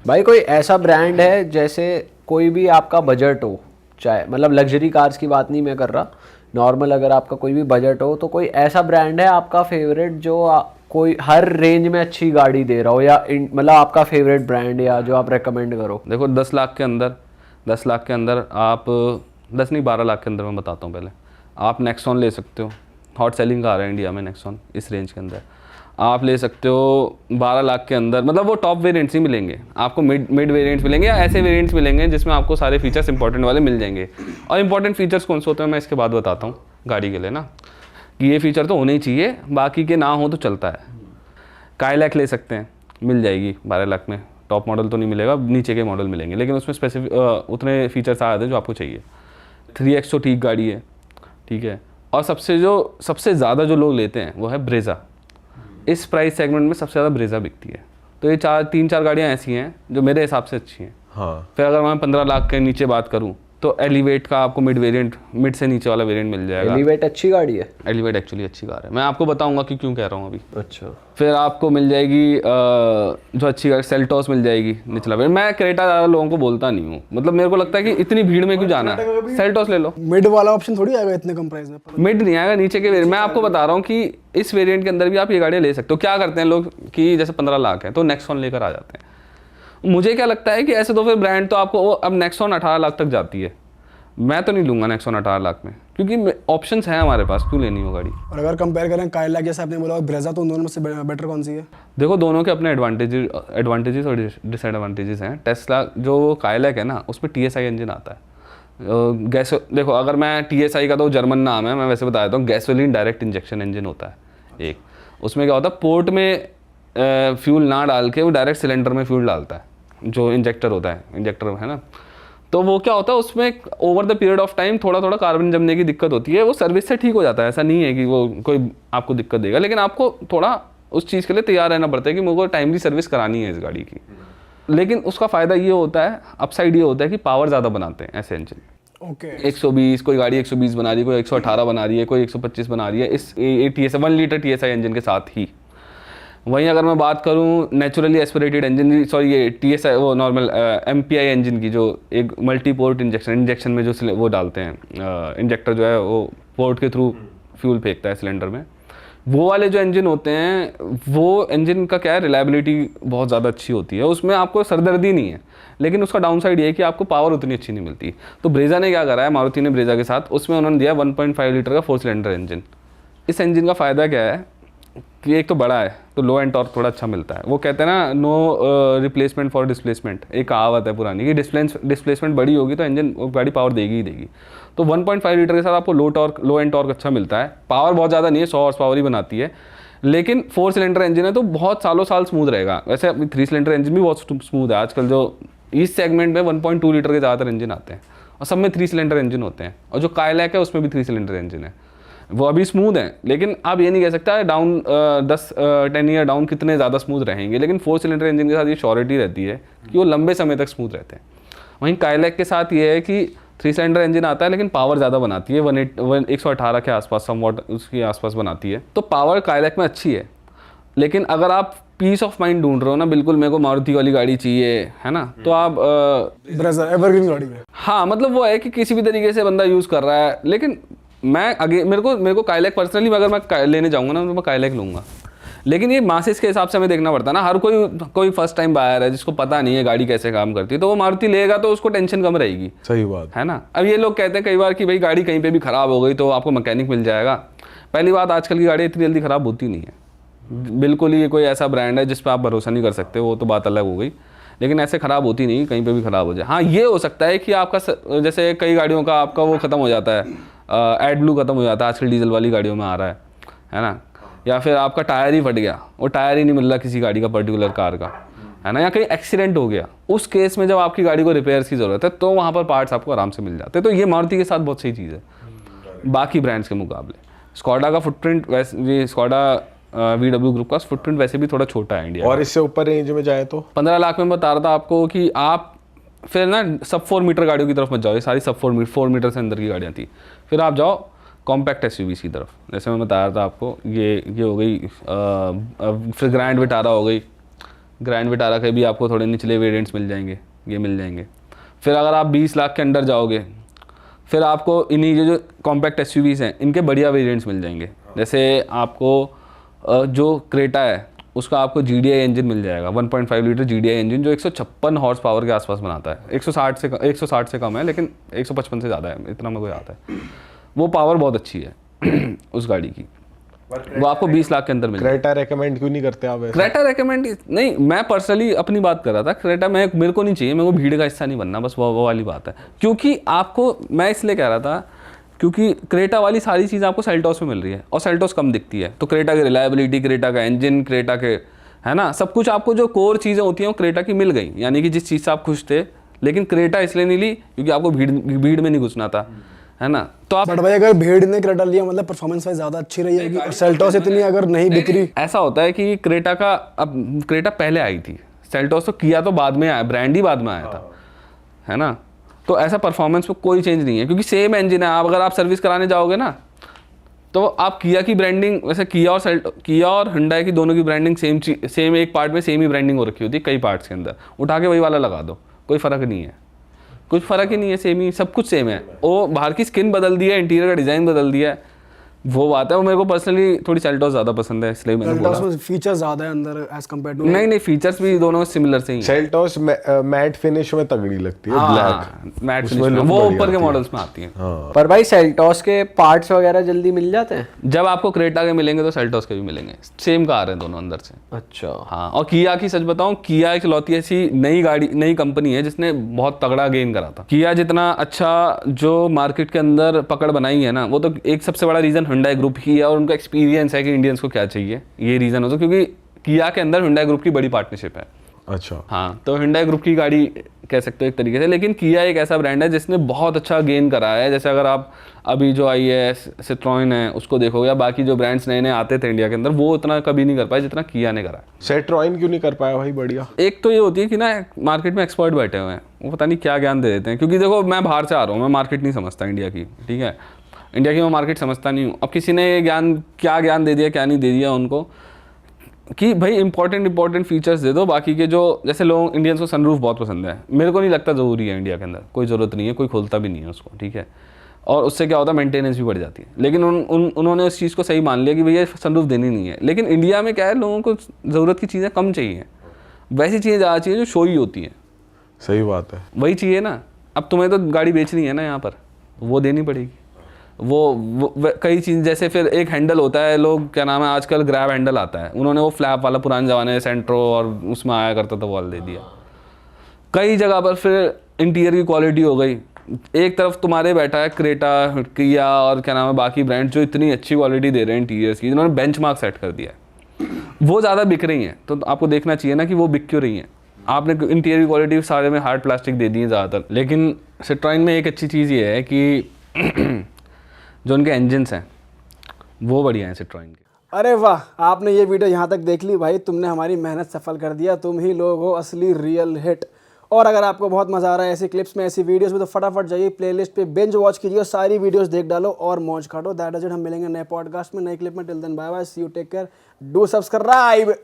भाई कोई ऐसा ब्रांड है जैसे कोई भी आपका बजट हो, चाहे मतलब लग्जरी कार्स की बात नहीं मैं कर रहा, नॉर्मल अगर आपका कोई भी बजट हो तो कोई ऐसा ब्रांड है आपका फेवरेट जो कोई हर रेंज में अच्छी गाड़ी दे रहा हो, या मतलब आपका फेवरेट ब्रांड या जो आप रेकमेंड करो? देखो 10 लाख के अंदर, 10 लाख के अंदर आप 10 नहीं 12 लाख के अंदर मैं बताता हूँ। पहले आप नेक्सॉन ले सकते हो, हॉट सेलिंग कार है इंडिया में नेक्सॉन। इस रेंज के अंदर आप ले सकते हो 12 लाख के अंदर। मतलब वो टॉप वेरिएंट्स ही मिलेंगे आपको, मिड वेरिएंट्स मिलेंगे या ऐसे वेरिएंट्स मिलेंगे जिसमें आपको सारे फीचर्स इंपॉर्टेंट वाले मिल जाएंगे। और इंपॉर्टेंट फीचर्स कौन से होते हैं मैं इसके बाद बताता हूँ गाड़ी के लिए ना, कि ये फीचर तो होने ही चाहिए, बाकी के ना हो तो चलता है। काइलैक ले सकते हैं, मिल जाएगी 12 लाख में। टॉप मॉडल तो नहीं मिलेगा, नीचे के मॉडल मिलेंगे, लेकिन उसमें स्पेसिफिक उतने फीचर्स आ जाते हैं जो आपको चाहिए। 3X तो ठीक गाड़ी है, ठीक है। और सबसे ज़्यादा जो लोग लेते हैं वो है ब्रेज़ा। इस प्राइस सेगमेंट में सबसे ज़्यादा ब्रेज़ा बिकती है। तो ये 3-4 गाड़ियाँ ऐसी हैं जो मेरे हिसाब से अच्छी हैं। हाँ। फिर अगर मैं 15 लाख के नीचे बात करूँ तो एलिवेट का आपको मिड से नीचे वाला वेरिएंट मिल जाएगा। एलिवेट अच्छी गाड़ी है? एलिवेट एक्चुअली अच्छी कार है, मैं आपको बताऊंगा कि क्यों कह रहा हूँ अभी। अच्छा। फिर आपको मिल जाएगी जो अच्छी गाड़ी सेल्टोस मिल जाएगी निचला वेरिएंट। मैं क्रेटा ज़्यादा लोगों को बोलता नहीं हूँ, मतलब मेरे को लगता है कि इतनी भीड़ में क्यों जाना है, सेल्टोस ले लो। मिड वाला ऑप्शन थोड़ी आएगा इतने कम प्राइस में। मिड नहीं आएगा, नीचे के वेरिएंट। मैं आपको बता रहा हूँ कि इस वेरिएंट के अंदर भी आप ये गाड़ियाँ ले सकते हो। क्या करते हैं लोग कि जैसे 15 लाख है तो नेक्सॉन लेकर आ जाते हैं। मुझे क्या लगता है कि ऐसे तो फिर ब्रांड तो आपको अब नेक्सॉन 18 लाख तक जाती है। मैं तो नहीं लूंगा नेक्सॉन 18 लाख में, क्योंकि ऑप्शंस हैं हमारे पास, क्यों लेनी हो गाड़ी। और अगर कंपेयर करें काइलैक जैसे आपने बोला और ब्रेजा, तो उन दोनों में से बेटर कौन सी है? देखो दोनों के अपने एडवांटेजेस और डिसएडवांटेजेस हैं। टेस्ला जो काइलैक है ना, उसमें TSI इंजन आता है। देखो अगर मैं TSI का तो जर्मन नाम है, मैं वैसे बता देता हूँ, गैसोलीन डायरेक्ट इंजेक्शन इंजन होता है एक। उसमें क्या होता है, पोर्ट में फ्यूल ना डाल के वो डायरेक्ट सिलेंडर में फ्यूल डालता है, जो इंजेक्टर होता है, इंजेक्टर है ना। तो वो क्या होता है, उसमें over the period of time थोड़ा थोड़ा कार्बन जमने की दिक्कत होती है। वो सर्विस से ठीक हो जाता है, ऐसा नहीं है कि वो कोई आपको दिक्कत देगा, लेकिन आपको थोड़ा उस चीज़ के लिए तैयार रहना पड़ता है कि मुझे टाइमली सर्विस करानी है इस गाड़ी की। लेकिन उसका फ़ायदा ये होता है, अपसाइड ये होता है कि पावर ज़्यादा बनाते हैं ऐसे इंजन। ओके। 120, कोई गाड़ी 120 बना रही है, कोई 118 बना रही है, कोई 125 बना रही है इस TSI 1 लीटर TSI इंजन के साथ ही। वहीं अगर मैं बात करूं नेचुरली एस्पिरेटेड इंजन, सॉरी ये TSI वो नॉर्मल MPI इंजन की, जो एक मल्टी पोर्ट इंजेक्शन में जो वो डालते हैं, इंजेक्टर जो है वो पोर्ट के थ्रू फ्यूल फेंकता है सिलेंडर में, वो वाले जो इंजन होते हैं, वो इंजन का क्या है, रिलायबिलिटी बहुत ज़्यादा अच्छी होती है, उसमें आपको सरदर्दी नहीं है। लेकिन उसका डाउन साइड ये है कि आपको पावर उतनी अच्छी नहीं मिलती। तो ब्रेजा ने क्या करा है, मारुति ने ब्रेजा के साथ, उसमें उन्होंने दिया 1.5 लीटर का 4 सिलेंडर इंजन। इस इंजन का फ़ायदा क्या है कि एक तो बड़ा है, तो लो एंड टॉर्क थोड़ा अच्छा मिलता है। वो कहते हैं ना, नो रिप्लेसमेंट फॉर डिस्प्लेसमेंट, एक कहावत है पुरानी कि डिस्प्लेसमेंट बड़ी होगी तो इंजन गाड़ी पावर देगी ही देगी। तो 1.5 लीटर के साथ आपको लो एंड टॉर्क अच्छा मिलता है। पावर बहुत ज़्यादा नहीं है, 100 हॉर्स पावर ही बनाती है, लेकिन 4 सिलेंडर इंजन है तो बहुत सालों साल स्मूथ रहेगा। वैसे 3 सिलेंडर इंजन भी बहुत स्मूथ है आजकल। जो इस सेगमेंट में 1.2 लीटर के ज़्यादातर इंजन आते हैं और सब में 3 सिलेंडर इंजन होते हैं, और जो काइलैक है उसमें भी 3 सिलेंडर इंजन है, वो अभी स्मूथ है। लेकिन आप ये नहीं कह सकता डाउन 10 ईयर डाउन कितने ज़्यादा स्मूथ रहेंगे, लेकिन 4 सिलेंडर इंजन के साथ ये श्योरिटी रहती है कि वो लंबे समय तक स्मूथ रहते हैं। वहीं काइलैक के साथ ये है कि 3 सिलेंडर इंजन आता है, लेकिन पावर ज़्यादा बनाती है, 118 के आसपास, समवॉट उसके आसपास बनाती है। तो पावर काइलैक में अच्छी है, लेकिन अगर आप पीस ऑफ माइंड ढूंढ रहे हो ना, बिल्कुल मेरे को मारुति वाली गाड़ी चाहिए है ना, तो आप ब्रेजा एवरग्रीन गाड़ी है। हाँ, मतलब वो है कि किसी भी तरीके से बंदा यूज़ कर रहा है। लेकिन मैं मेरे को काइलैक पर्सनली, अगर मैं लेने जाऊँगा ना तो मैं काइलैक लूँगा। लेकिन ये मासेस के हिसाब से हमें देखना पड़ता है ना। हर कोई फर्स्ट टाइम बायर है जिसको पता नहीं है गाड़ी कैसे काम करती है, तो वो मारुति लेगा तो उसको टेंशन कम रहेगी। सही बात है ना। अब ये लोग कहते हैं कई बार कि भाई गाड़ी कहीं पे भी ख़राब हो गई तो आपको मैकेनिक मिल जाएगा। पहली बात, आजकल की गाड़ी इतनी जल्दी ख़राब होती नहीं है। बिल्कुल ही ये कोई ऐसा ब्रांड है जिस पर आप भरोसा नहीं कर सकते, वो तो बात अलग हो गई, लेकिन ऐसे ख़राब होती नहीं, कहीं पे भी ख़राब हो जाए। हाँ, ये हो सकता है कि आपका जैसे कई गाड़ियों का आपका वो ख़त्म हो जाता है, एड ब्लू ख़त्म हो जाता है, आजकल डीजल वाली गाड़ियों में आ रहा है ना। या फिर आपका टायर ही फट गया, वो टायर ही नहीं मिल रहा किसी गाड़ी का पर्टिकुलर कार का, है ना, या कहीं एक्सीडेंट हो गया, उस केस में जब आपकी गाड़ी को रिपेयर की ज़रूरत है तो वहाँ पर पार्ट्स आपको आराम से मिल जाते हैं। तो ये मारुति के साथ बहुत सही चीज़ है बाकी ब्रांड्स के मुकाबले। स्कोडा का फुटप्रिंट वैसे, ये स्कोडा VW ग्रुप का फुटप्रिंट वैसे भी थोड़ा छोटा है इंडिया। और इससे ऊपर रेंज में जाए तो 15 लाख में बता रहा था आपको कि आप फिर ना सब 4 मीटर गाड़ियों की तरफ मत जाओ। ये सारी सब 4 मीटर से अंदर की गाड़ियाँ थी। फिर आप जाओ कॉम्पैक्ट SUVs की तरफ। जैसे मैं बता रहा था आपको, ये हो गई फिर ग्रैंड विटारा हो गई, ग्रैंड विटारा के भी आपको थोड़े निचले वेरिएंट्स मिल जाएंगे, ये मिल जाएंगे। फिर अगर आप 20 लाख के अंडर जाओगे, फिर आपको इन्हीं जो कॉम्पैक्ट एसयूवीज़ हैं इनके बढ़िया वेरिएंट्स मिल जाएंगे। जैसे आपको जो क्रेटा है उसका आपको GDI इंजन मिल जाएगा, 1.5 लीटर GDI इंजन जो 156 हॉर्स पावर के आसपास बनाता है। 160 से कम है, लेकिन 155 से ज़्यादा है, इतना मेरे को आता है। वो पावर बहुत अच्छी है उस गाड़ी की, वो आपको 20 लाख के अंदर मिल क्रेटा रेकमेंड क्यों नहीं करते आप? क्रेटा रेकमेंड नहीं, मैं पर्सनली अपनी बात कर रहा था। क्रेटा मेरे को नहीं चाहिए, मेरे को भीड़ का हिस्सा नहीं बनना, बस वो वाली बात है। क्योंकि आपको मैं इसलिए कह रहा था क्योंकि क्रेटा वाली सारी चीज़ आपको सेल्टॉस में मिल रही है और सेल्टॉस कम दिखती है। तो क्रेटा की रिलायबिलिटी, क्रेटा का इंजन, क्रेटा के है ना सब कुछ, आपको जो कोर चीज़ें होती हैं वो क्रेटा की मिल गई। यानी कि जिस चीज़ से आप खुश थे, लेकिन क्रेटा इसलिए नहीं ली क्योंकि आपको भीड़ में नहीं घुसना था, है ना। तो आप बट भाई अगर भीड़ ने क्रेटा लिया मतलब परफॉर्मेंस वाइज ज़्यादा अच्छी रही है, और सेल्टॉस इतनी अगर नहीं बिक रही। ऐसा होता है कि क्रेटा का, अब क्रेटा पहले आई थी, सेल्टॉस तो किया तो बाद में आया, ब्रांड ही बाद में आया था, है ना। तो ऐसा परफॉर्मेंस में कोई चेंज नहीं है क्योंकि सेम इंजन है। आप अगर आप सर्विस कराने जाओगे ना तो आप किया की ब्रांडिंग, वैसे किया और हुंडई की दोनों की ब्रांडिंग सेम एक पार्ट में सेम ही ब्रांडिंग हो रखी होती है, कई पार्ट्स के अंदर उठा के वही वाला लगा दो, कोई फ़र्क नहीं है, कुछ फ़र्क ही नहीं है, सेम ही सब कुछ सेम है। वो बाहर की स्किन बदल दी है, इंटीरियर का डिज़ाइन बदल दिया है, वो बात है। वो मेरे को पर्सनली थोड़ी सेल्टॉस ज़्यादा पसंद है, इसलिए मैंने बोला। सेल्टॉस में फीचर ज़्यादा है अंदर एज कम्पेयर टू। नहीं, फीचर्स भी दोनों सिमिलर से ही हैं। सेल्टॉस मैट फिनिश में तगड़ी लगती है, ब्लैक मैट फिनिश में, वो ऊपर के मॉडल्स में आती है। पर भाई सेल्टॉस के पार्ट्स वगैरह जल्दी मिल जाते हैं? जब आपको क्रेटा के मिलेंगे तो सेल्टॉस के भी मिलेंगे, सेम कार है दोनों अंदर से। अच्छा। हाँ, और किया की सच बताऊं, किया एक लौती ऐसी नई कंपनी है जिसने बहुत तगड़ा गेन करा था। किया जितना अच्छा जो मार्केट के अंदर पकड़ बनाई है ना, वो तो एक सबसे बड़ा रीज़न हुंडई ग्रुप ही है और उनका एक्सपीरियंस है कि इंडियंस को क्या चाहिए, ये रीज़न हो तो। क्योंकि किया के अंदर हुंडई ग्रुप की बड़ी पार्टनरशिप है। अच्छा। हाँ, तो हुंडई ग्रुप की गाड़ी कह सकते हो एक तरीके से। लेकिन किया एक ऐसा ब्रांड है जिसने बहुत अच्छा गेन करा है। जैसे अगर आप अभी जो आई है सिट्रोइन है उसको देखोगे, या बाकी जो ब्रांड्स नए आते थे इंडिया के अंदर, वो उतना कभी नहीं कर पाए जितना किया ने करा है। सिट्रोइन क्यों नहीं कर पाया भाई? बढ़िया। एक तो ये होती है कि ना मार्केट में एक्सपर्ट बैठे हुए हैं, वो पता नहीं क्या ज्ञान दे देते हैं। क्योंकि देखो मैं बाहर से आ रहा हूँ, मैं मार्केट नहीं समझता इंडिया की, ठीक है, इंडिया की मैं मार्केट समझता नहीं हूँ। अब किसी ने क्या ज्ञान दे दिया, क्या नहीं दे दिया उनको, कि भाई इंपॉर्टेंट फीचर्स दे दो। बाकी के जो, जैसे लोग इंडियंस को सनरूफ बहुत पसंद है, मेरे को नहीं लगता ज़रूरी है इंडिया के अंदर, कोई ज़रूरत नहीं है, कोई खोलता भी नहीं है उसको, ठीक है। और उससे क्या होता है, मेंटेनेंस भी बढ़ जाती है। लेकिन उन्होंने उस चीज़ को सही मान लिया कि भैया सनरूफ देनी नहीं है। लेकिन इंडिया में क्या है, लोगों को ज़रूरत की चीज़ें कम चाहिए, वैसी चीज़ें ज़्यादा चाहिए जो शो ही होती हैं। सही बात है, वही चाहिए ना। अब तुम्हें तो गाड़ी बेचनी है ना यहाँ पर, वो देनी पड़ेगी। वो कई चीज़, जैसे फिर एक हैंडल होता है, लोग क्या नाम है, आजकल ग्रैब हैंडल आता है, उन्होंने वो फ्लैप वाला पुराने ज़माने में सेंट्रो और उसमें आया करता था, वॉल दे दिया। कई जगह पर फिर इंटीरियर की क्वालिटी हो गई, एक तरफ तुम्हारे बैठा है क्रेटा, किया और क्या नाम है बाकी ब्रांड जो इतनी अच्छी क्वालिटी दे रहे हैं इंटीरियर्स की, जिन्होंने बेंचमार्क सेट कर दिया है, वो ज़्यादा बिक रही हैं। तो आपको देखना चाहिए ना कि वो बिक क्यों रही हैं। आपने इंटीरियर की क्वालिटी सारे में हार्ड प्लास्टिक दे दी है ज़्यादातर। लेकिन सिट्रोइन में एक अच्छी चीज़ ये है कि जो उनके इंजन्स हैं वो बढ़िया हैं सिट्रोइन के। अरे वाह, आपने ये वीडियो यहाँ तक देख ली भाई, तुमने हमारी मेहनत सफल कर दिया। तुम ही लोग हो असली रियल हिट। और अगर आपको बहुत मज़ा आ रहा है ऐसी क्लिप्स में, ऐसी वीडियोस में, तो फटाफट जाइए प्लेलिस्ट पे, बिंज वॉच कीजिए और सारी वीडियोस देख डालो और मौज काटो। That is it. हम मिलेंगे नए पॉडकास्ट में, नए क्लिप में। Till then bye bye, see you, take care, do subscribe.